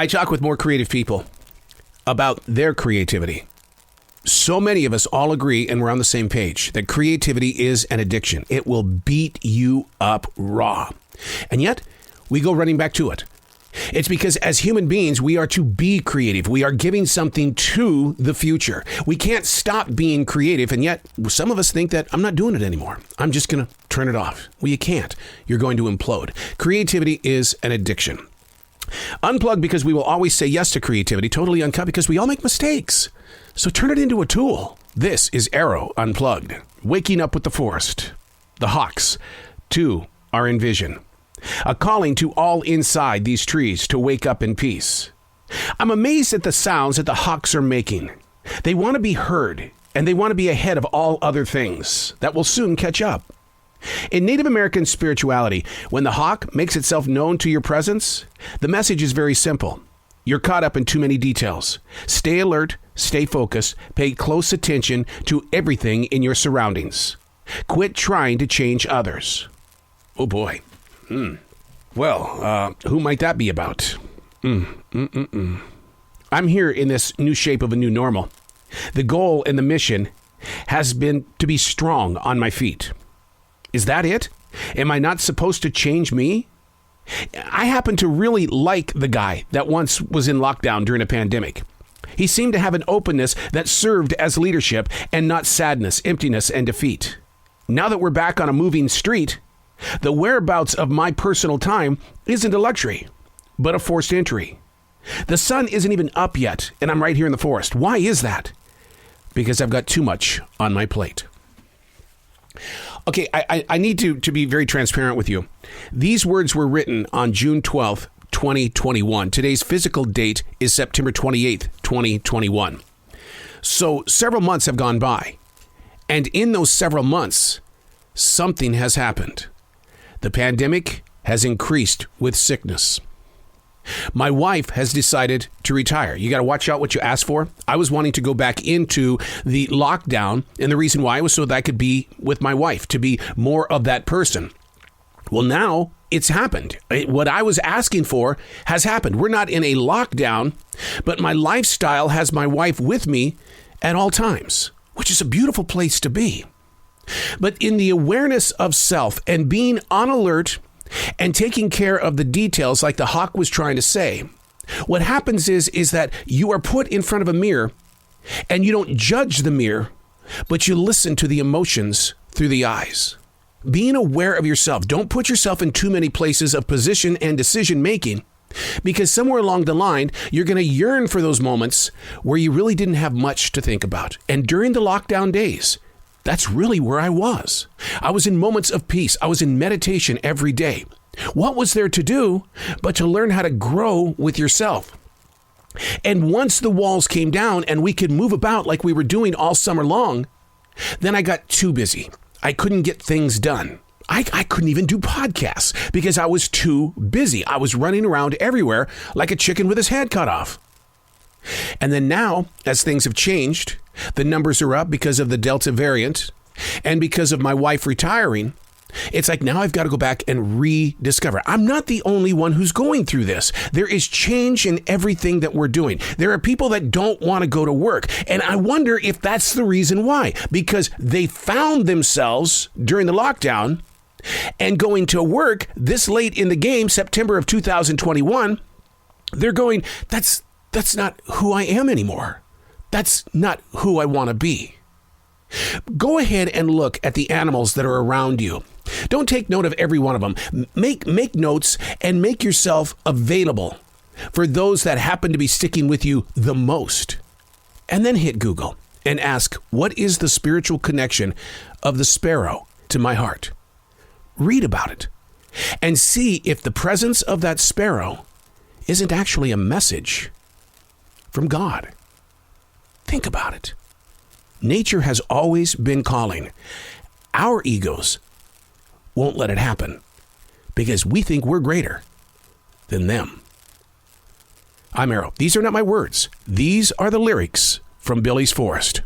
I talk with more creative people about their creativity. So many of us all agree, and we're on the same page, that creativity is an addiction. It will beat you up raw. And yet, we go running back to it. It's because as human beings, we are to be creative. We are giving something to the future. We can't stop being creative, and yet some of us think that I'm not doing it anymore. I'm just going to turn it off. Well, you can't. You're going to implode. Creativity is an addiction. Unplugged because we will always say yes to creativity. Totally uncut because we all make mistakes. So turn it into a tool. This is Arroe Unplugged. Waking up with the forest. The hawks, too, are in vision. A calling to all inside these trees to wake up in peace. I'm amazed at the sounds that the hawks are making. They want to be heard, and they want to be ahead of all other things that will soon catch up. In Native American spirituality, when the hawk makes itself known to your presence, the message is very simple. You're caught up in too many details. Stay alert, stay focused, pay close attention to everything in your surroundings. Quit trying to change others. Oh boy. Well, who might that be about? I'm here in this new shape of a new normal. The goal and the mission has been to be strong on my feet. Is that it? Am I not supposed to change me? I happen to really like the guy that once was in lockdown during a pandemic. He seemed to have an openness that served as leadership and not sadness, emptiness, and defeat. Now that we're back on a moving street, the whereabouts of my personal time isn't a luxury, but a forced entry. The sun isn't even up yet, and I'm right here in the forest. Why is that? Because I've got too much on my plate. Okay, I need to be very transparent with you. These words were written on June 12th, 2021. Today's physical date is September 28th, 2021. So several months have gone by, and in those several months, something has happened. The pandemic has increased with sickness. My wife has decided to retire. You got to watch out what you ask for. I was wanting to go back into the lockdown, and the reason why was so that I could be with my wife, to be more of that person. Well, now it's happened. What I was asking for has happened. We're not in a lockdown, but my lifestyle has my wife with me at all times, which is a beautiful place to be. But in the awareness of self and being on alert and taking care of the details, like the hawk was trying to say, what happens is that you are put in front of a mirror and you don't judge the mirror, but you listen to the emotions through the eyes. Being aware of yourself. Don't put yourself in too many places of position and decision making, because somewhere along the line, you're going to yearn for those moments where you really didn't have much to think about. And during the lockdown days, that's really where I was. I was in moments of peace. I was in meditation every day. What was there to do but to learn how to grow with yourself? And once the walls came down and we could move about like we were doing all summer long, then I got too busy. I couldn't get things done. I couldn't even do podcasts because I was too busy. I was running around everywhere like a chicken with his head cut off. And then now, as things have changed, the numbers are up because of the Delta variant and because of my wife retiring. It's like now I've got to go back and rediscover. I'm not the only one who's going through this. There is change in everything that we're doing. There are people that don't want to go to work. And I wonder if that's the reason why. Because they found themselves during the lockdown and going to work this late in the game, September of 2021. They're going, that's not who I am anymore. That's not who I want to be. Go ahead and look at the animals that are around you. Don't take note of every one of them. Make notes and make yourself available for those that happen to be sticking with you the most. And then hit Google and ask, what is the spiritual connection of the sparrow to my heart? Read about it and see if the presence of that sparrow isn't actually a message from God. Think about it. Nature has always been calling. Our egos won't let it happen because we think we're greater than them. I'm Arroe. These are not my words. These are the lyrics from Billy's Forest.